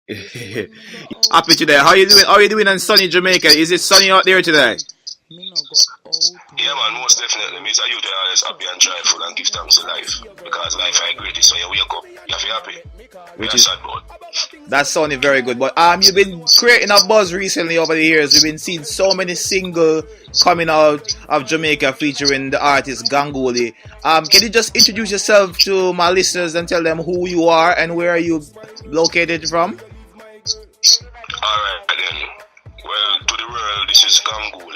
Happy today. How you doing? How you doing in sunny Jamaica? Is it sunny out there today? Yeah, man, most definitely. Me, a youth always happy and joyful and give thanks to life. Because life is great, so you wake up, you have to be happy. Which is that sounded very good. But you've been creating a buzz recently over the years. We've been seeing so many singles coming out of Jamaica featuring the artist Gangoolie. Can you just introduce yourself to my listeners and tell them who you are and where are you located from? Alright then. Well, to the world, this is Gangoolie.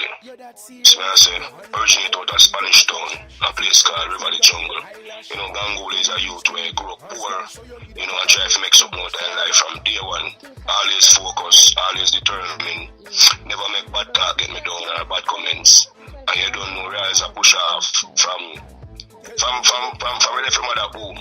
So I say, originate out of Spanish Town, a place called River the Jungle. You know, Gangoolie is a youth where grew up poor, you know, and try to make something out of their life from day one. Always focus, always determined. Never make bad talk, get me down, or bad comments. And you don't know, realize a push off from from mother boom.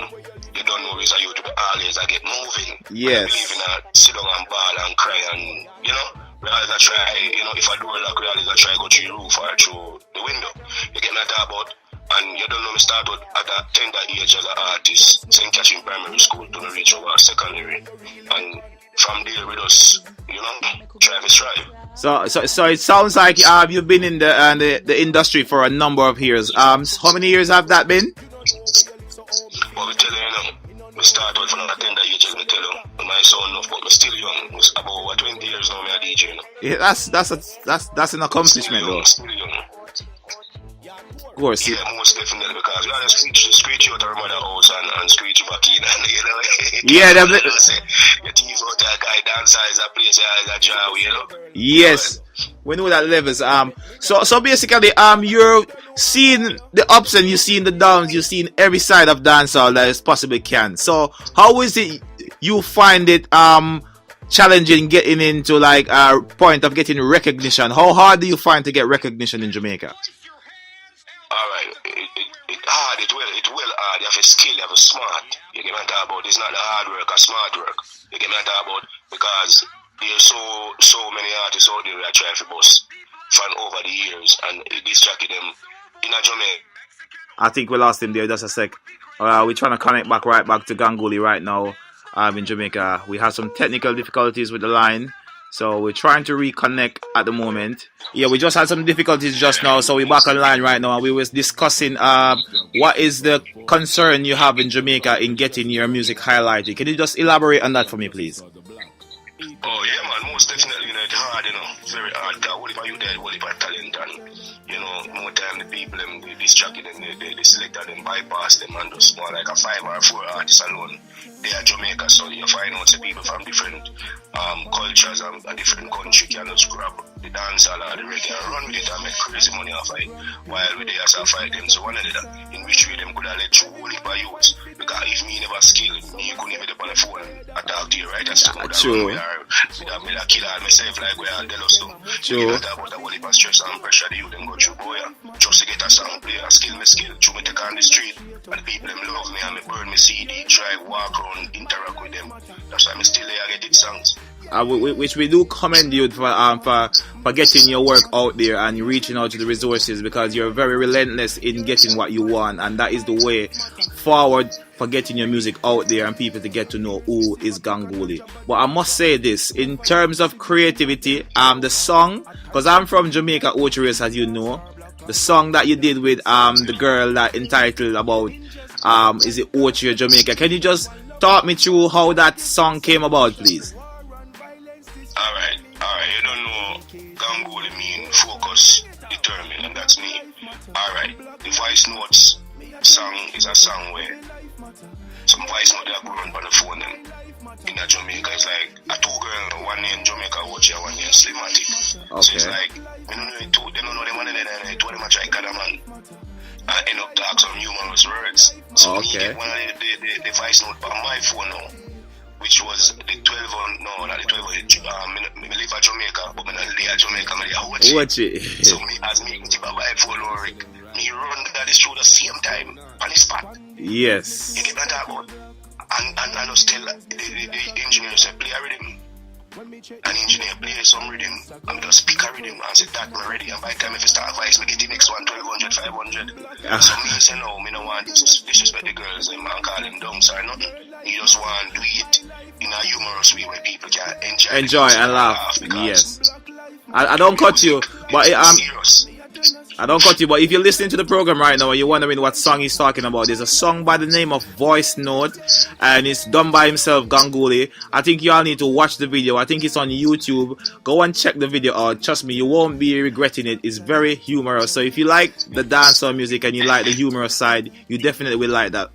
You don't know it's a youth to always I get moving. Yes. Believe in a sit down and ball and cry and, you know, realize I try, you know, if I do a lock, realize I try go through the roof or through the window. You get me talk about, and you don't know me start out at a tender age as an artist, saying catching primary school to reach over secondary. And from there with us, you know, try to strive. So it sounds like you've been in the industry for a number of years. How many years have that been? Well, we tell you, we start out from a tender age, as we tell you. My son enough, but we're still young. We're about over 20 years now, me a DJ. Yeah, that's an accomplishment, though. Still young. Of course. Yeah, most definitely, because we always screech out our mother house and screech back in, and you know. Yeah, you tease out that guy dancer is a place is a job, you know. Yes. We know that levels. So basically, you're seeing the ups and you're seeing the downs. You're seeing every side of dancehall that is possibly can. So how is it you find it challenging getting into like a point of getting recognition? How hard do you find to get recognition in Jamaica? Alright, it hard, it will hard. You have a skill, you have a smart. You get me talk about it's not the hard work or smart work. You get me talk about because there's so many artists out there that try to bust from over the years and it distracted them in a Jamaica. I think we lost him there just a sec. We're trying to connect right back to Gangoolie right now in Jamaica. We have some technical difficulties with the line. So we're trying to reconnect at the moment. Yeah, we just had some difficulties just now, so we're back online right now. And we was discussing what is the concern you have in Jamaica in getting your music highlighted. Can you just elaborate on that for me, please? Oh yeah, man, most definitely, you know, it's hard, you know, very hard. Because what if you there, what if I talent, and you know, more time the people them they distracted them, they selected them, bypass them, and just more like a 5 or 4 artists alone. They are Jamaica, so you find out the people from different cultures and a different country can just grab the dancehall or the reggae and run with it and make crazy money off it while we there as a fight them. So one of them, in which way them could have let you whole heap of youths. Because if me never skill, me couldn't even be on the phone and talk to you, right? That's true. We are killer myself like we are Delos too. True. You talk about the whole heap of stress and pressure the youth them go through, boy. Just to get a song, play a skill, through me take on the street. And people them love me and me burn me CD, drive, walk around, interact with them. That's why I'm still there, I get it songs. Which we do commend you for getting your work out there and reaching out to the resources, because you're very relentless in getting what you want, and that is the way forward for getting your music out there and people to get to know who is Gangoolie. But I must say this, in terms of creativity, the song, because I'm from Jamaica, Ocho, as you know, the song that you did with the girl that entitled about is it Ocho Jamaica, can you just talk me through how that song came about, please? Alright, you don't know Gangoolie mean focus, determined, and that's me. Alright, the voice notes song is a song where some voice notes are going on the phone them in a Jamaica. It's like a 2 girl, one name Jamaica Watch, one name Slimatic. Okay. So it's like, they don't know them one and then two of them are trying to man. I end up talking some humorous words. So me get one of the voice note on my phone now, which was the 12 on, no, not the 12 on, me live in Jamaica, but me not live in Jamaica, me live watch it. So me, as me, tip a vibe for Lorik, me run that through the same time, on the spot. Yes. You get what I'm talking about? And I know still, the engineer said, play a rhythm. An engineer play some rhythm, and just pick a rhythm and say that I'm ready, and by the time if you start a voice, me get the next one 1200, 500. So me say no, me no want disrespect the girls and call them dumps or nothing. You just want to do it in a humorous way where people can enjoy and laugh. Yes. I don't cut you, but I don't cut you, but if you're listening to the program right now and you're wondering what song he's talking about, there's a song by the name of Voice Note, and it's done by himself, Gangoolie. I think you all need to watch the video. I think it's on YouTube. Go and check the video out. Trust me, you won't be regretting it. It's very humorous. So if you like the dancehall music and you like the humorous side, you definitely will like that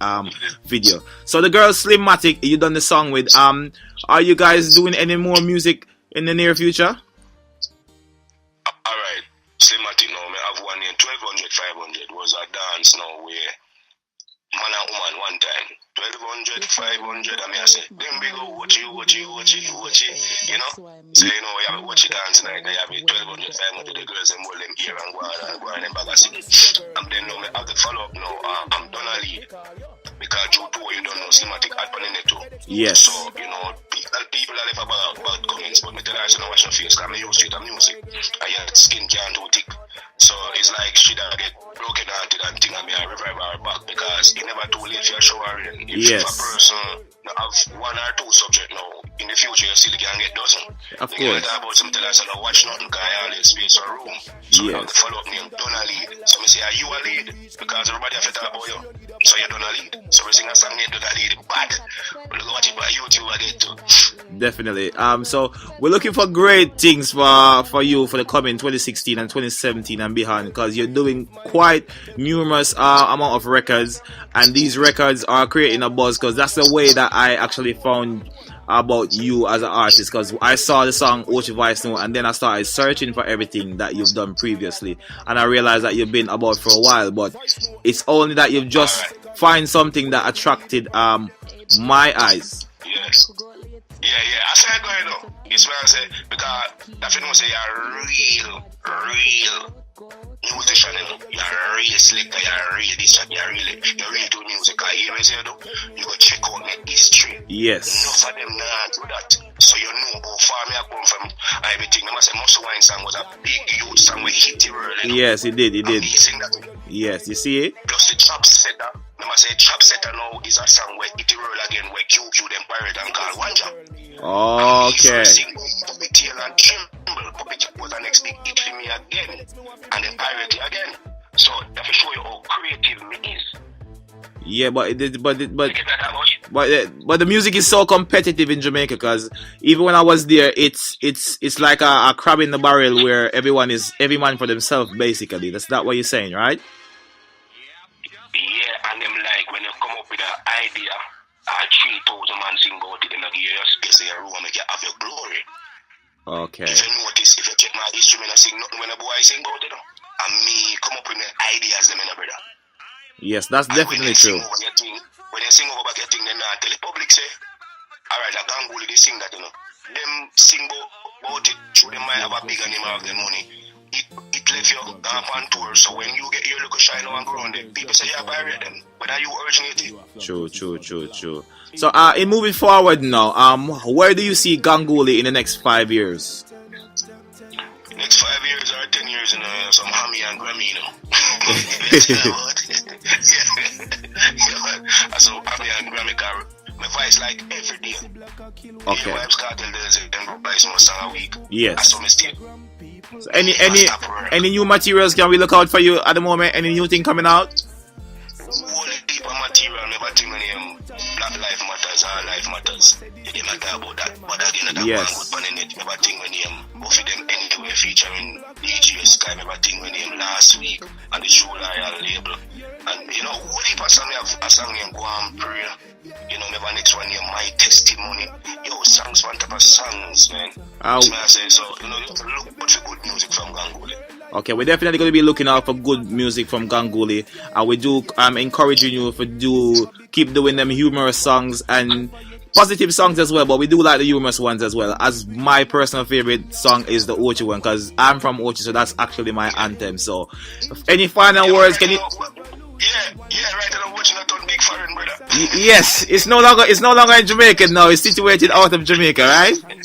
video. So the girl Slimmatic, you done the song with. Are you guys doing any more music in the near future? Alright, Slimmatic now, I have one name, 1200, 500 was a dance now where man and woman one time. 1200, 500, I mean, I say, then we go watch it, you know? So, you know, we have a watch it dance tonight, they have it 1200, 500, the girls, and hold them here and go on and back and sing. And then now, I have to follow up now, I'm done a lead. Because you do what you don't know, Slimmatic had one in it too. Yes. So, you know, people are left about comments, but me tell her, I don't watch your face, because I'm used to it, I'm music. I had skin can't do thick. So it's like she don't get broken hearted and thing, and me I revive her back because you never too late for showering. If a person have one or two subject now, in the future you still can get dozen. Of you course. Can talk about some tell us, I don't watch nothing because I always space or room. So you have to follow up name, don't a lead. So me say, are you a lead? Because everybody have to talk about you. So you don't a lead. So we sing a song named Don't a Lead bad. But look watch it by YouTube again too. Definitely. So we're looking for great things for you for the coming 2016 and 2017 and beyond, because you're doing quite numerous amount of records, and these records are creating a buzz, because that's the way that I actually found about you as an artist, because I saw the song Ochi Voice Note and then I started searching for everything that you've done previously, and I realized that you've been about for a while, but it's only that you've just find something that attracted my eyes. Yes. Yeah. I say going on. It's what I say, because that you say you're real musician, you know. You're a real selector, you're a real this, you're real do music. I hear you say, you go check out my history. Yes. Enough of them not do that. So you know how far me I come from everything. I say Muscle Wine song was a big youth song where he hit the world, you know? Yes, it did. Sing that. Yes, you see it? Plus the Trap Setter. I say Trap Setter now is a song where hit the world again, where QQ them pirate and call Wanja. Okay. Puppet Tail and Tremble. Puppet was the next big hit for me again. And then pirate again. So that will show you how creative me is. Yeah, but the music is so competitive in Jamaica, because even when I was there, it's like a crab in the barrel where every man for themselves basically. That's not what you're saying, right? Yeah, and them like when you come up with an idea, 3,000 man sing about it in a year, space in your room, make you have your glory. Okay. If you notice, if you check my instrument, I sing nothing when a boy sing about it, and me come up with my ideas, them in a brother. Yes, that's definitely true. When they sing over your thing, then tell the public say, alright, like Gangoolie, they sing that, you know. Them sing about it, through them might have a bigger name of the money. It left you off on tour, so when you get your look shine on ground, people say you're pirate them. Whether you originate it. True. So in moving forward now, where do you see Gangoolie in the next 5 years? Next 5 years or 10 years, you know, some Hammy and Grammy, you know. So Hammy and Grammy car, my voice like every day. Okay. Yeah, Vibes Cartel does it, then buy one song a week. Yes. That's so mistake. So any new materials can we look out for you at the moment? Any new thing coming out? Only deeper material, never think when Black Life Matters, All Life Matters. They matter about that. But again, that yes. one good pan in it. Never think when both of them anywhere featuring DJ Sky, never think when last week on the Show Loyal label. And you know, what if a song named Go and Pray? You know, maybe next one My Testimony. Yo, songs on top of songs, man. I say, so you know, you have to look good for good music from Gangoolie. Okay, we're definitely going to be looking out for good music from Gangoolie, and we do encouraging you to keep doing them humorous songs and positive songs as well, but we do like the humorous ones as well. As my personal favorite song is the Ochi one, because I'm from Ochi, so that's actually my anthem. So any final words? Can you? Yeah, right. I'm watching that on Big Foreign, brother. Yes, it's no longer in Jamaica now. It's situated out of Jamaica, right? Yeah.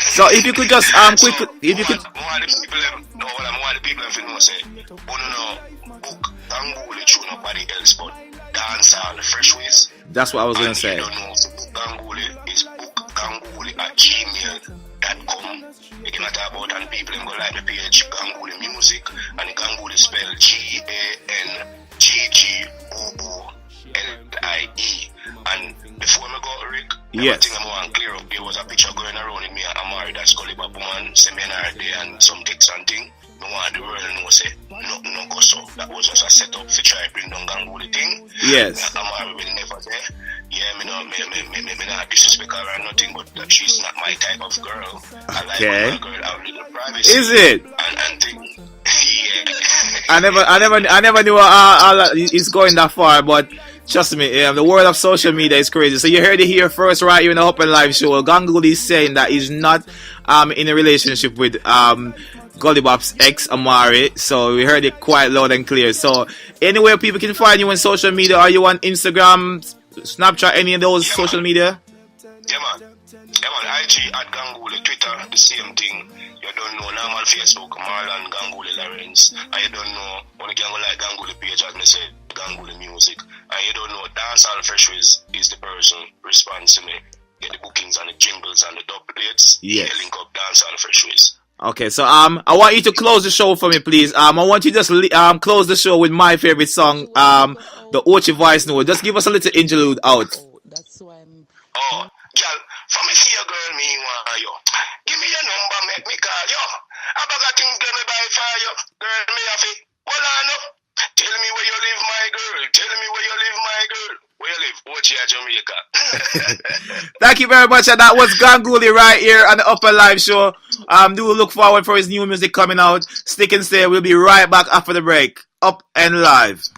So if you could just quickly, if you could. More the people know say, book Gangoolie through nobody else but Dancehall Fresh Ways. That's what I was going to And say. you don't know, so book Gangoolie is bookgangoolie@gmail.com. You can talk about and people and go like the page Gangoolie Music, and Gangoolie spelled GANGOOLIE. And before I go, Rick, yes. thing I want to clear up, there was a picture going around with me and Amari, that's Gully Woman, seminar there and some text and thing. I want the world to know, say, nothing no go so. That was just a setup to try to bring down Gangoolie thing. Yes. Amari will never say, yeah, me not disrespect her or nothing, but that she's not my type of girl. I like my girl have little privacy. Is it? And thing. Yeah. I never knew it's going that far, but trust me, the world of social media is crazy. So you heard it here first, right here in the Upnlive show. Gangoolie is saying that he's not in a relationship with Gollibop's ex Amari. So we heard it quite loud and clear. So anywhere people can find you on social media, are you on Instagram, Snapchat, any of those social media? Yeah man, IG at Gangoolie, Twitter, the same thing. You don't know normal Facebook, Marlon Gangoolie Lawrence, and you don't know when you can go like Gangoolie page as me say Gangoolie Music, and you don't know Dancehall Fresh Ways is the person responsible to me get the bookings and the jingles and the dub plates. Yes. Link up Dancehall Fresh Ways. Okay, so I want you to close the show for me, please. I want you to just close the show with my favorite song, the Ochi voice note. Just give us a little interlude out. That's why I'm. Oh, girl, for me see a girl me want you. Give me your number, make me call you. I bag a things get me buy for you. Girl, me have it. Hold on up. Tell me where you live, my girl. Tell me where you live, my girl. Where you live? Ochi at Jamaica. Thank you very much, and that was Gangoolie right here on the Upnlive show. Do look forward for his new music coming out. Stick and stay. We'll be right back after the break. Up and live.